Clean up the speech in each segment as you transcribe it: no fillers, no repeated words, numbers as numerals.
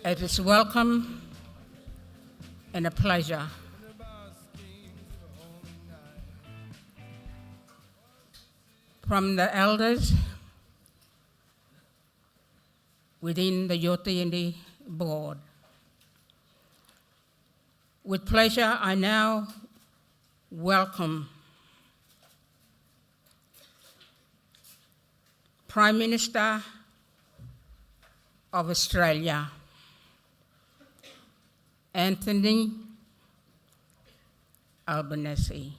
It is welcome and a pleasure from the elders within the Yotindi board. With pleasure, I now welcome Prime Minister of Australia, Anthony Albanese.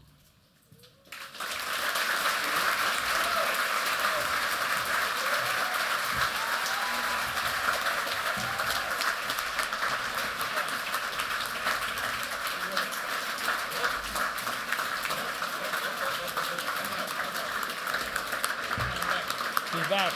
Back.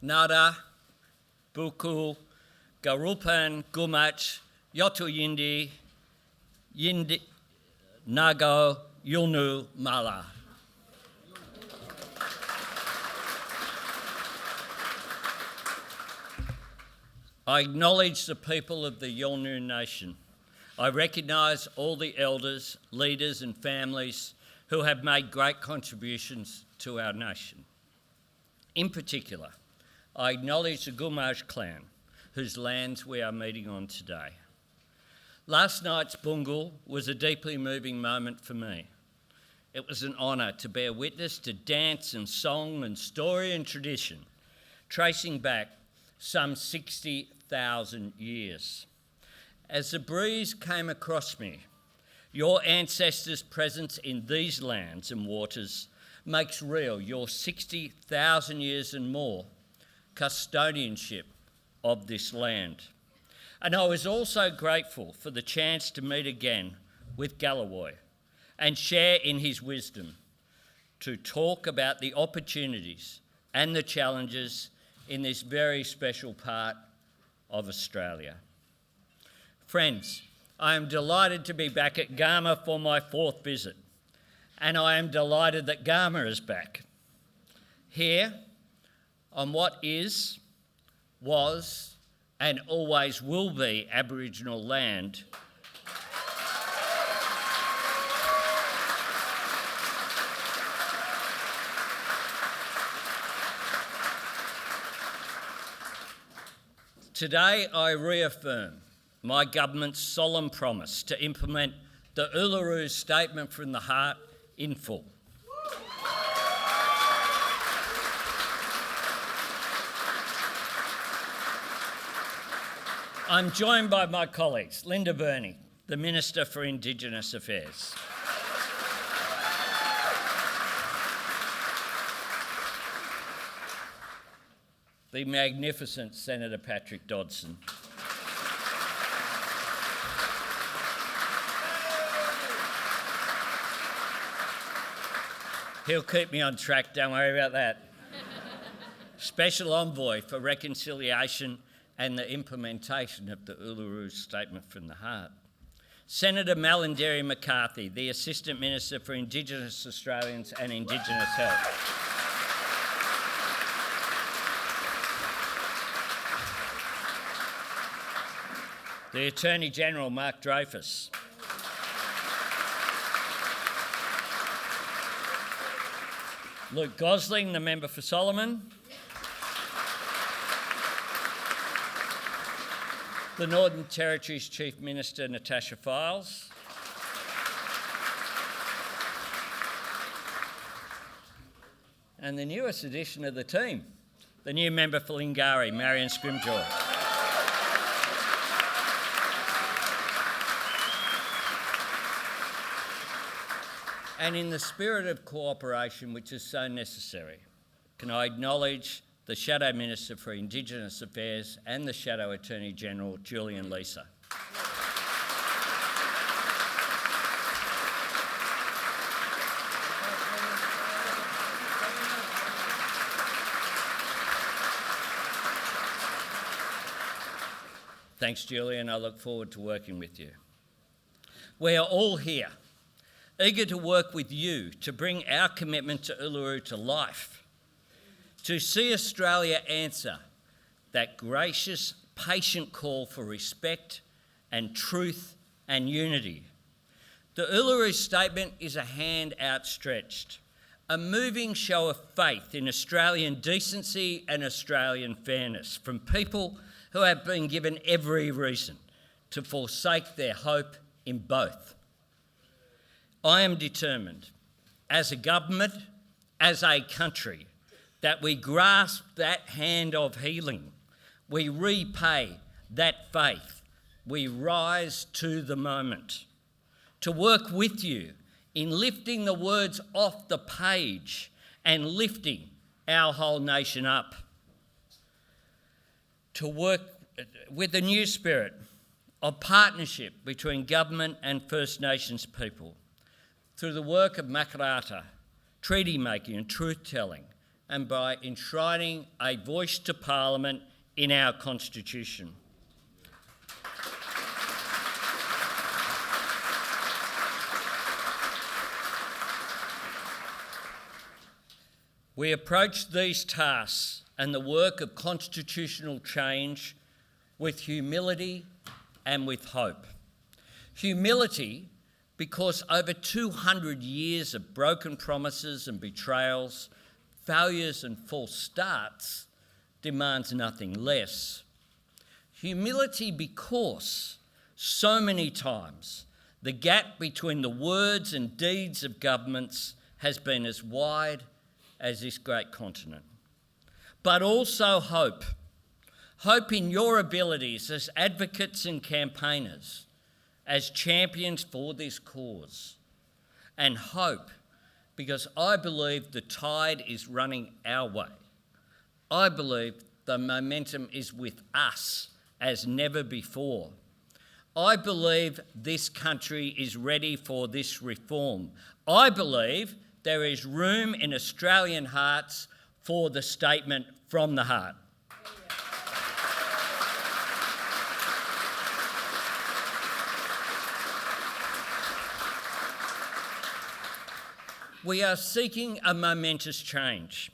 Nada, Buku, Garupan, Gumach, Yotu Yindi, Yindi, Nago, Yulnu, Mala. I acknowledge the people of the Yolnu Nation. I recognise all the elders, leaders and families who have made great contributions to our nation. In particular, I acknowledge the Gumaj clan, whose lands we are meeting on today. Last night's Bungal was a deeply moving moment for me. It was an honour to bear witness to dance and song and story and tradition, tracing back some 60,000 years. As the breeze came across me, your ancestors' presence in these lands and waters makes real your 60,000 years and more custodianship of this land. And I was also grateful for the chance to meet again with Galloway and share in his wisdom, to talk about the opportunities and the challenges in this very special part of Australia. Friends, I am delighted to be back at Garma for my 4th visit, and I am delighted that Garma is back. Here, on what is, was, and always will be Aboriginal land, today I reaffirm my government's solemn promise to implement the Uluru Statement from the Heart in full. I'm joined by my colleagues, Linda Burney, the Minister for Indigenous Affairs, the magnificent Senator Patrick Dodson, he'll keep me on track, don't worry about that, Special Envoy for Reconciliation and the implementation of the Uluru Statement from the Heart, Senator Malarndirri McCarthy, the Assistant Minister for Indigenous Australians and Indigenous Health, the Attorney-General Mark Dreyfus, Luke Gosling, the Member for Solomon, the Northern Territory's Chief Minister Natasha Files, and the newest addition of the team, the new Member for Lingari, Marion Scrimgeour. And in the spirit of cooperation, which is so necessary, can I acknowledge the Shadow Minister for Indigenous Affairs and the Shadow Attorney-General, Julian Leeser. Thanks, Julian. I look forward to working with you. We are all here, eager to work with you to bring our commitment to Uluru to life, to see Australia answer that gracious, patient call for respect and truth and unity. The Uluru Statement is a hand outstretched, a moving show of faith in Australian decency and Australian fairness from people who have been given every reason to forsake their hope in both. I am determined, as a government, as a country, that we grasp that hand of healing. We repay that faith. We rise to the moment to work with you in lifting the words off the page and lifting our whole nation up. To work with a new spirit of partnership between government and First Nations people through the work of makarata, treaty making and truth telling, and by enshrining a voice to Parliament in our Constitution. We approach these tasks and the work of constitutional change with humility and with hope. Humility because over 200 years of broken promises and betrayals, failures and false starts demands nothing less. Humility because so many times the gap between the words and deeds of governments has been as wide as this great continent. But also hope. Hope in your abilities as advocates and campaigners, as champions for this cause. And hope because I believe the tide is running our way. I believe the momentum is with us as never before. I believe this country is ready for this reform. I believe there is room in Australian hearts for the statement from the heart. We are seeking a momentous change,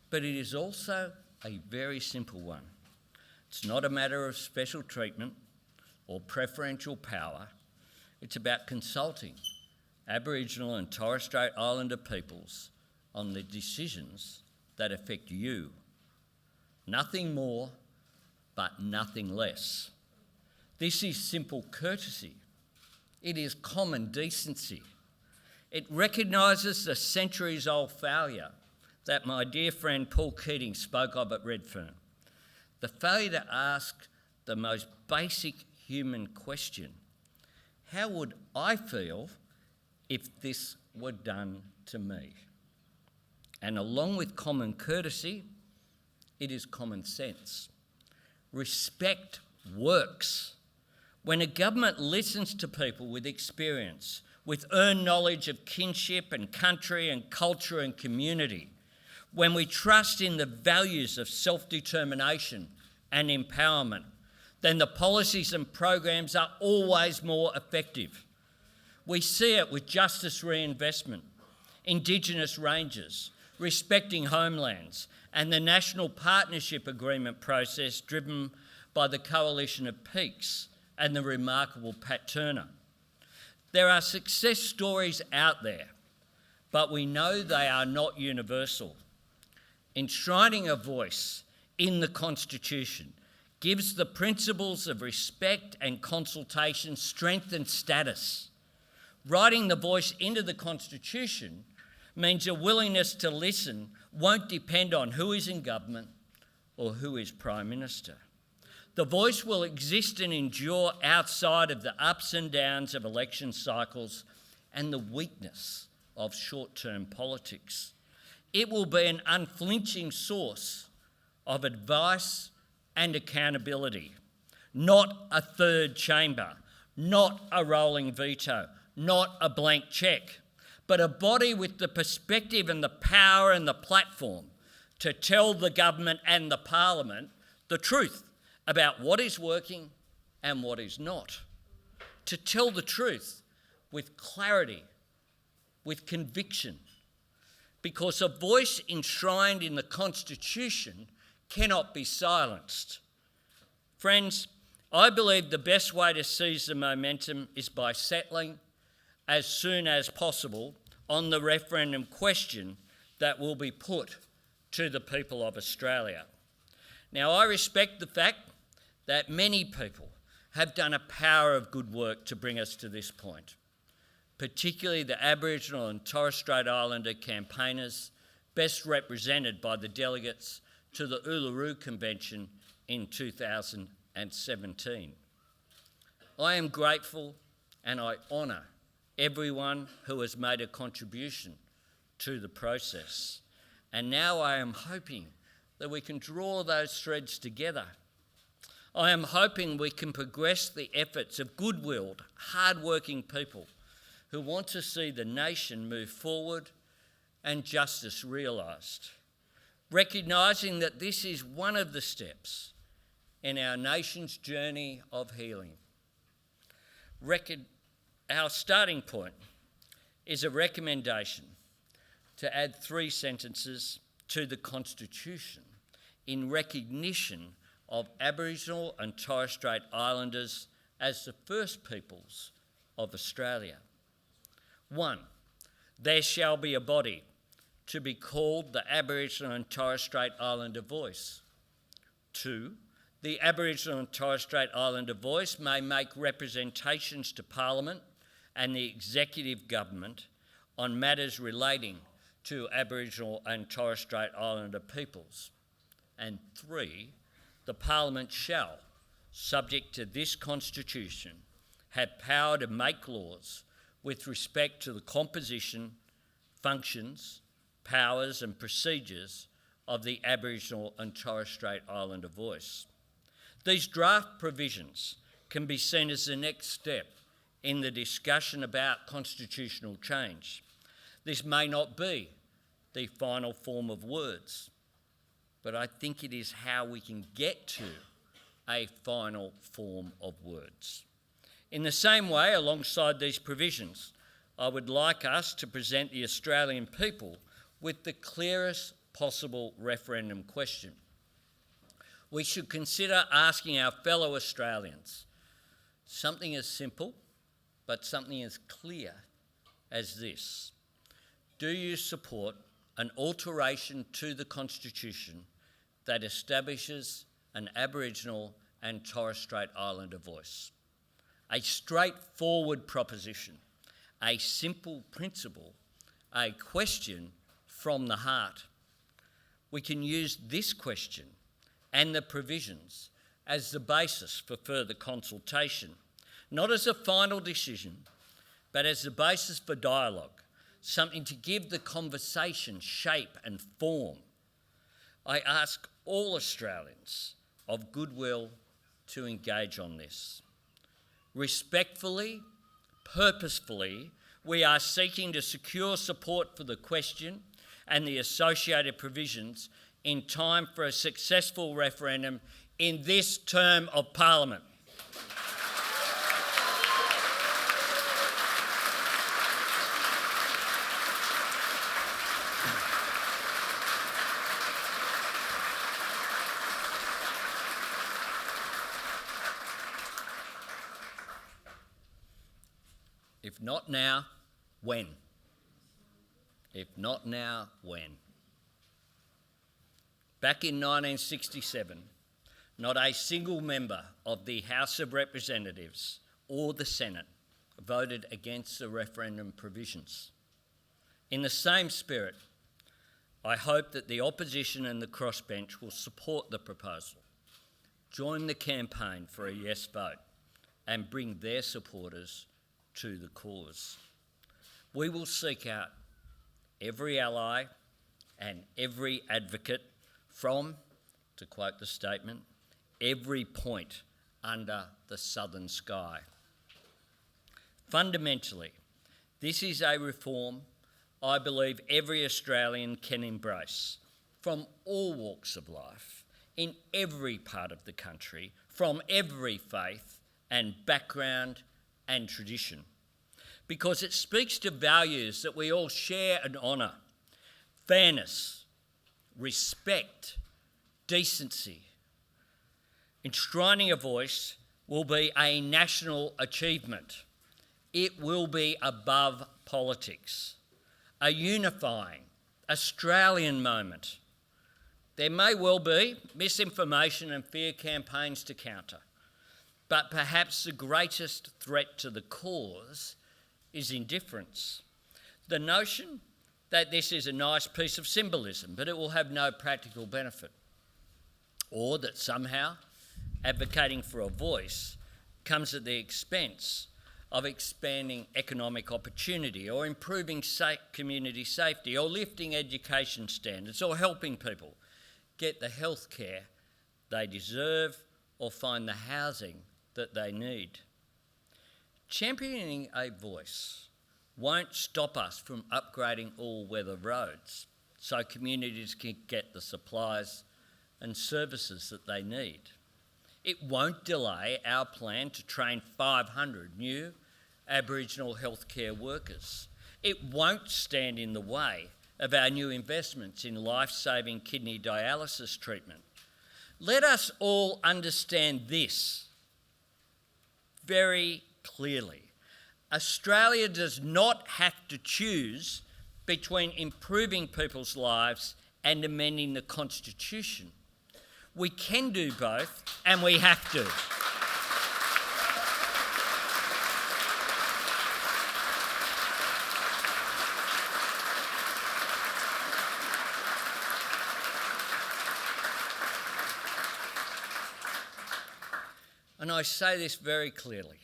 but it is also a very simple one. It's not a matter of special treatment or preferential power. It's about consulting Aboriginal and Torres Strait Islander peoples on the decisions that affect you. Nothing more, but nothing less. This is simple courtesy. It is common decency. It recognises the centuries-old failure that my dear friend Paul Keating spoke of at Redfern. The failure to ask the most basic human question: how would I feel if this were done to me? And along with common courtesy, it is common sense. Respect works. When a government listens to people with experience, with earned knowledge of kinship and country and culture and community, when we trust in the values of self-determination and empowerment, then the policies and programs are always more effective. We see it with justice reinvestment, Indigenous ranges, respecting homelands, and the National Partnership Agreement process driven by the Coalition of Peaks and the remarkable Pat Turner. There are success stories out there, but we know they are not universal. Enshrining a voice in the Constitution gives the principles of respect and consultation strength and status. Writing the voice into the Constitution means a willingness to listen won't depend on who is in government or who is Prime Minister. The voice will exist and endure outside of the ups and downs of election cycles and the weakness of short-term politics. It will be an unflinching source of advice and accountability, not a third chamber, not a rolling veto, not a blank cheque, but a body with the perspective and the power and the platform to tell the government and the Parliament the truth about what is working and what is not, to tell the truth with clarity, with conviction, because a voice enshrined in the Constitution cannot be silenced. Friends, I believe the best way to seize the momentum is by settling as soon as possible on the referendum question that will be put to the people of Australia. Now, I respect the fact that many people have done a power of good work to bring us to this point, particularly the Aboriginal and Torres Strait Islander campaigners, best represented by the delegates to the Uluru Convention in 2017. I am grateful and I honour everyone who has made a contribution to the process. And now I am hoping that we can draw those threads together. I am hoping we can progress the efforts of good-willed, hard-working people who want to see the nation move forward and justice realised, recognising that this is one of the steps in our nation's journey of healing. Our starting point is a recommendation to add 3 sentences to the Constitution in recognition of Aboriginal and Torres Strait Islanders as the first peoples of Australia. 1, there shall be a body to be called the Aboriginal and Torres Strait Islander Voice. 2, the Aboriginal and Torres Strait Islander Voice may make representations to Parliament and the executive government on matters relating to Aboriginal and Torres Strait Islander peoples. And 3, the Parliament shall, subject to this Constitution, have power to make laws with respect to the composition, functions, powers and procedures of the Aboriginal and Torres Strait Islander Voice. These draft provisions can be seen as the next step in the discussion about constitutional change. This may not be the final form of words, but I think it is how we can get to a final form of words. In the same way, alongside these provisions, I would like us to present the Australian people with the clearest possible referendum question. We should consider asking our fellow Australians something as simple but something as clear as this. Do you support an alteration to the Constitution that establishes an Aboriginal and Torres Strait Islander voice? A straightforward proposition, a simple principle, a question from the heart. We can use this question and the provisions as the basis for further consultation, not as a final decision, but as the basis for dialogue, something to give the conversation shape and form. I ask all Australians of goodwill to engage on this. Respectfully, purposefully, we are seeking to secure support for the question and the associated provisions in time for a successful referendum in this term of Parliament. If not now, when? If not now, when? Back in 1967, not a single member of the House of Representatives or the Senate voted against the referendum provisions. In the same spirit, I hope that the opposition and the crossbench will support the proposal, join the campaign for a yes vote, and bring their supporters to the cause. We will seek out every ally and every advocate from, to quote the statement, every point under the southern sky. Fundamentally, this is a reform I believe every Australian can embrace, from all walks of life, in every part of the country, from every faith and background and tradition, because it speaks to values that we all share and honour: fairness, respect, decency. Enshrining a voice will be a national achievement. It will be above politics, a unifying Australian moment. There may well be misinformation and fear campaigns to counter, but perhaps the greatest threat to the cause is indifference. The notion that this is a nice piece of symbolism, but it will have no practical benefit, or that somehow advocating for a voice comes at the expense of expanding economic opportunity, or improving community safety, or lifting education standards, or helping people get the health care they deserve, or find the housing that they need. Championing a voice won't stop us from upgrading all-weather roads so communities can get the supplies and services that they need. It won't delay our plan to train 500 new Aboriginal healthcare workers. It won't stand in the way of our new investments in life-saving kidney dialysis treatment. Let us all understand this very clearly. Australia does not have to choose between improving people's lives and amending the Constitution. We can do both, and we have to. And I say this very clearly,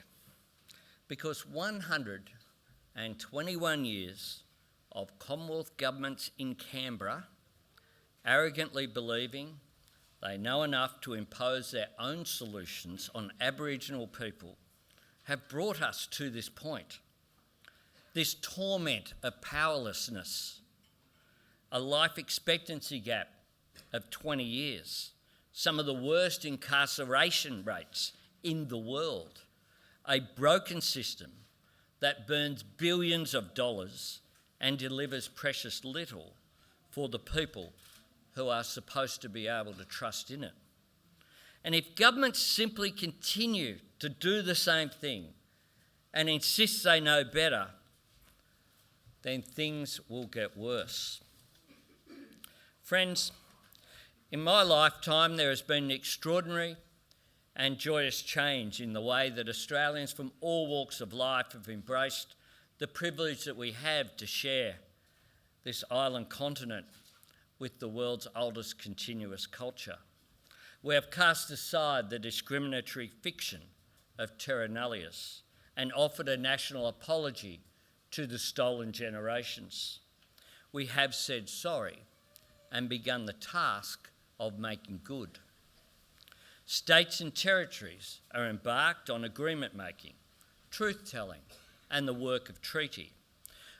because 121 years of Commonwealth governments in Canberra arrogantly believing they know enough to impose their own solutions on Aboriginal people have brought us to this point. This torment of powerlessness, a life expectancy gap of 20 years, some of the worst incarceration rates in the world, a broken system that burns billions of dollars and delivers precious little for the people who are supposed to be able to trust in it. And if governments simply continue to do the same thing and insist they know better, then things will get worse. Friends, in my lifetime there has been an extraordinary and joyous change in the way that Australians from all walks of life have embraced the privilege that we have to share this island continent with the world's oldest continuous culture. We have cast aside the discriminatory fiction of terra nullius and offered a national apology to the stolen generations. We have said sorry and begun the task of making good. States and territories are embarked on agreement making, truth-telling, and the work of treaty.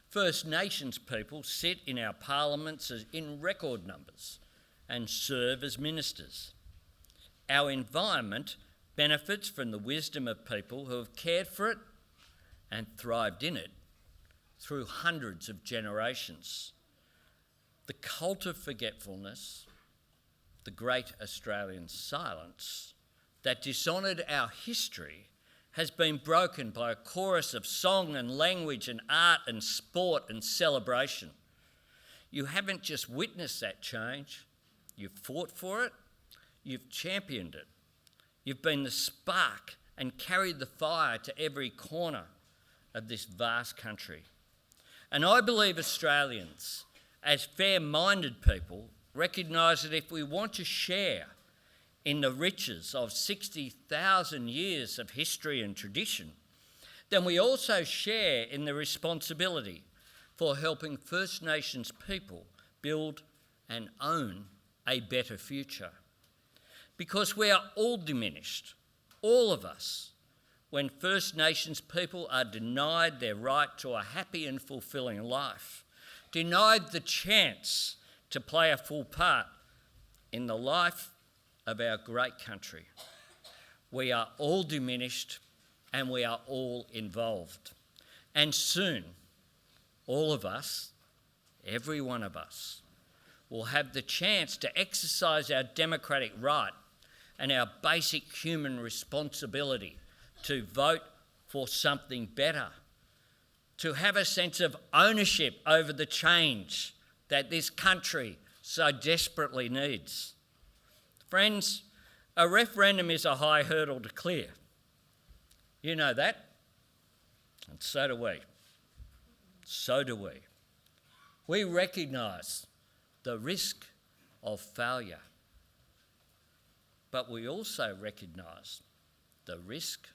First Nations people sit in our parliaments in record numbers and serve as ministers. Our environment benefits from the wisdom of people who have cared for it and thrived in it through hundreds of generations. The cult of forgetfulness, the great Australian silence that dishonoured our history, has been broken by a chorus of song and language and art and sport and celebration. You haven't just witnessed that change, you've fought for it, you've championed it. You've been the spark and carried the fire to every corner of this vast country. And I believe Australians, as fair-minded people, recognise that if we want to share in the riches of 60,000 years of history and tradition, then we also share in the responsibility for helping First Nations people build and own a better future. Because we are all diminished, all of us, when First Nations people are denied their right to a happy and fulfilling life, denied the chance to play a full part in the life of our great country. We are all diminished and we are all involved. And soon, all of us, every one of us, will have the chance to exercise our democratic right and our basic human responsibility to vote for something better, to have a sense of ownership over the change that this country so desperately needs. Friends, a referendum is a high hurdle to clear. You know that, and so do we. So do we. We recognise the risk of failure, but we also recognise the risk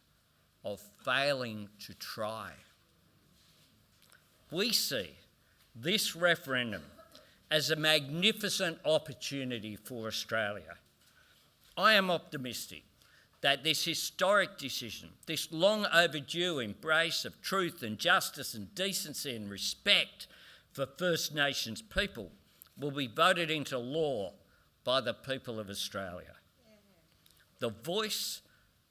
of failing to try. We see this referendum as a magnificent opportunity for Australia. I am optimistic that this historic decision, this long overdue embrace of truth and justice and decency and respect for First Nations people will be voted into law by the people of Australia. The voice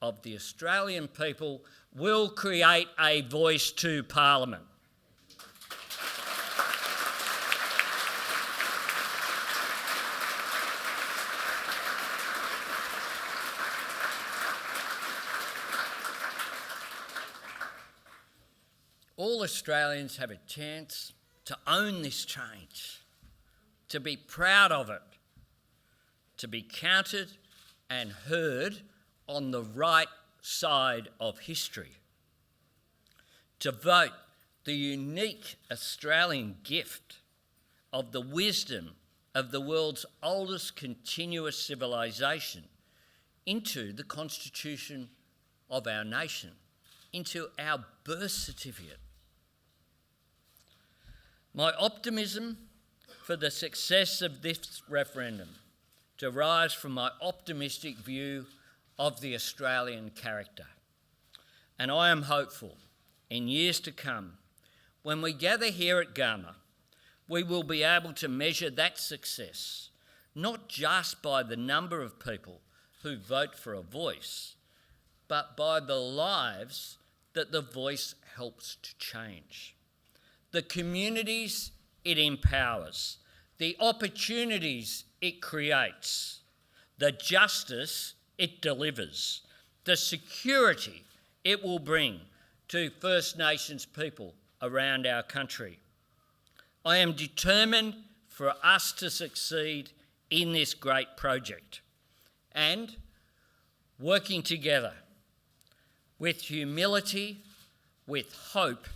of the Australian people will create a voice to Parliament. All Australians have a chance to own this change, to be proud of it, to be counted and heard on the right side of history, to vote the unique Australian gift of the wisdom of the world's oldest continuous civilisation into the constitution of our nation, into our birth certificate. My optimism for the success of this referendum derives from my optimistic view of the Australian character. And I am hopeful in years to come, when we gather here at Garma, we will be able to measure that success, not just by the number of people who vote for a voice, but by the lives that the voice helps to change. The communities it empowers, the opportunities it creates, the justice it delivers, the security it will bring to First Nations people around our country. I am determined for us to succeed in this great project, and working together with humility, with hope,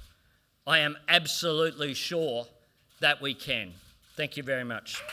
I am absolutely sure that we can. Thank you very much.